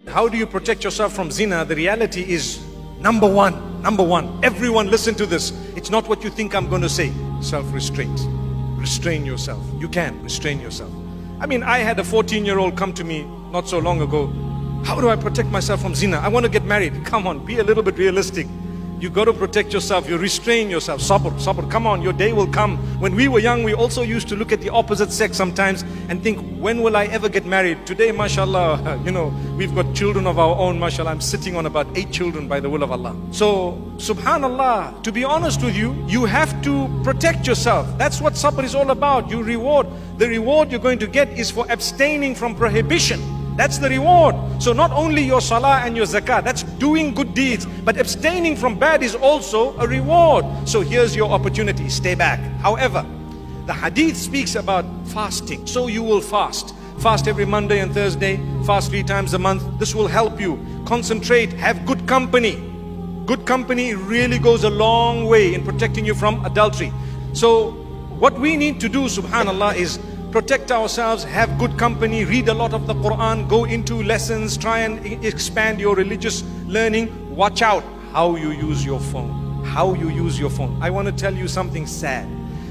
How do you protect yourself from zina? The reality is, number one, everyone listen to this. It's not what you think I'm going to say. Self-restraint. Restrain yourself. You can restrain yourself. I mean, I had a 14-year-old come to me not so long ago. How do I protect myself from zina? I want to get married. Come on, be a little bit realistic. You got to protect yourself. You restrain yourself. Sabr. Come on, your day will come. When we were young, we also used to look at the opposite sex sometimes and think, when will I ever get married? Today, mashallah, we've got children of our own, mashallah. I'm sitting on about 8 children by the will of Allah. So, subhanallah, to be honest with you, you have to protect yourself. That's what sabr is all about. The reward you're going to get is for abstaining from prohibition. That's the reward. So not only your salah and your zakah, that's doing good deeds, but abstaining from bad is also a reward. So here's your opportunity, stay back. However, the hadith speaks about fasting. So you will fast. Fast every Monday and Thursday, fast 3 times a month. This will help you. Concentrate, have good company. Good company really goes a long way in protecting you from adultery. So what we need to do, subhanallah, is protect ourselves, have good company, read a lot of the Quran, go into lessons, try and expand your religious learning. Watch out how you use your phone. How you use your phone. I want to tell you something sad.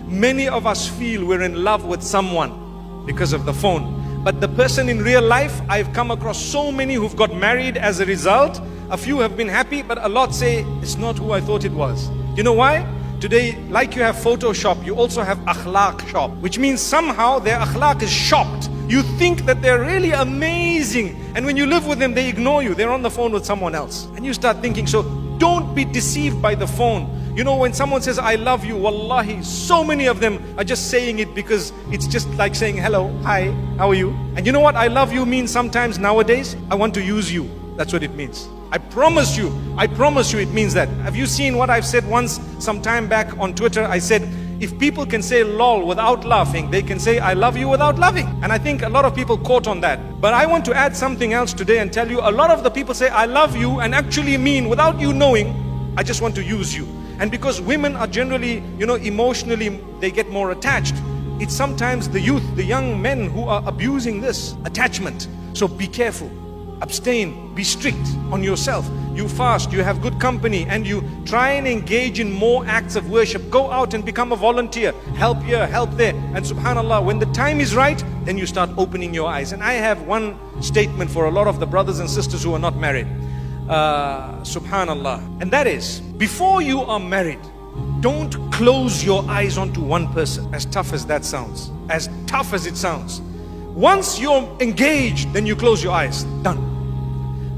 Many of us feel we're in love with someone because of the phone. But the person in real life, I've come across so many who've got married as a result. A few have been happy, but a lot say, it's not who I thought it was. You know why? Today, like you have Photoshop, you also have akhlaq shop, which means somehow their akhlaq is shopped. You think that they're really amazing, and when you live with them, they ignore you. They're on the phone with someone else. And you start thinking, so don't be deceived by the phone. You know, when someone says, I love you, wallahi, so many of them are just saying it because it's just like saying, hello, hi, how are you? And you know what I love you means sometimes nowadays? I want to use you. That's what it means. I promise you it means that. Have you seen what I've said once, some time back on Twitter? I said, if people can say lol without laughing, they can say I love you without loving. And I think a lot of people caught on that. But I want to add something else today and tell you, a lot of the people say I love you and actually mean, without you knowing, I just want to use you. And because women are generally, emotionally, they get more attached. It's sometimes the youth, the young men who are abusing this attachment. So be careful. Abstain, be strict on yourself. You fast, you have good company, and you try and engage in more acts of worship. Go out and become a volunteer. Help here, help there. And subhanallah, when the time is right, then you start opening your eyes. And I have one statement for a lot of the brothers and sisters who are not married. Subhanallah. And that is, before you are married, don't close your eyes onto one person. As tough as that sounds, as tough as it sounds. Once you're engaged, then you close your eyes. Done.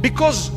Because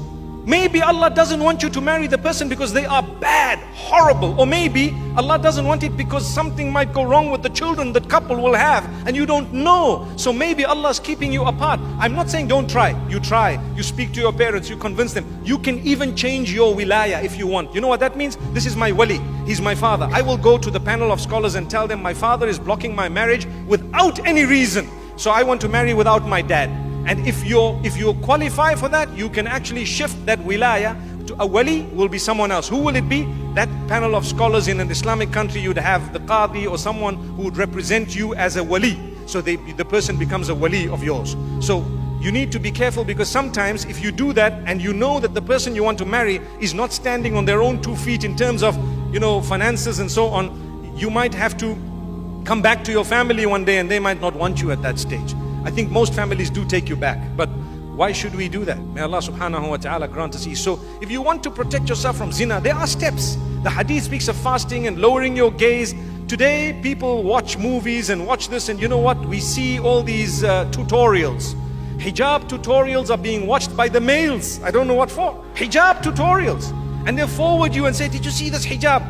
maybe Allah doesn't want you to marry the person because they are bad, horrible. Or maybe Allah doesn't want it because something might go wrong with the children that couple will have and you don't know. So maybe Allah is keeping you apart. I'm not saying don't try. You try. You speak to your parents. You convince them. You can even change your wilaya if you want. You know what that means? This is my wali. He's my father. I will go to the panel of scholars and tell them my father is blocking my marriage without any reason. So I want to marry without my dad. And if you qualify for that, you can actually shift that wilaya to a wali will be someone else. Who will it be? That panel of scholars in an Islamic country, you'd have the qadi or someone who would represent you as a wali. So the person becomes a wali of yours. So you need to be careful, because sometimes if you do that and you know that the person you want to marry is not standing on their own 2 feet in terms of, finances and so on, you might have to come back to your family one day and they might not want you at that stage. I think most families do take you back, but why should we do that? May Allah subhanahu wa ta'ala grant us ease. So if you want to protect yourself from zina, there are steps. The hadith speaks of fasting and lowering your gaze. Today people watch movies and watch this, and you know what? We see all these tutorials. Hijab tutorials are being watched by the males. I don't know what for. Hijab tutorials. And they forward you and say, did you see this hijab?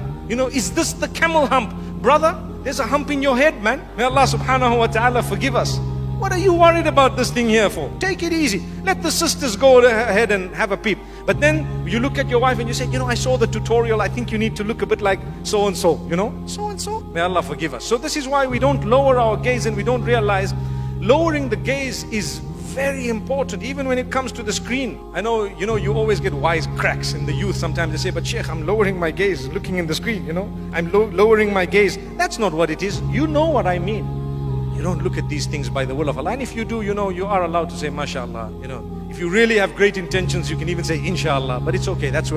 Is this the camel hump? Brother, there's a hump in your head, man. May Allah subhanahu wa ta'ala forgive us. What are you worried about this thing here for? Take it easy. Let the sisters go ahead and have a peep. But then you look at your wife and you say, I saw the tutorial. I think you need to look a bit like so-and-so, so-and-so. May Allah forgive us. So this is why we don't lower our gaze, and we don't realize lowering the gaze is very important, even when it comes to the screen. I know, you always get wise cracks in the youth. Sometimes they say, but Sheikh, I'm lowering my gaze looking in the screen, I'm lowering my gaze. That's not what it is. You know what I mean. You don't look at these things by the will of Allah. And if you do, you are allowed to say, mashallah, If you really have great intentions, you can even say inshallah, but it's okay. That's where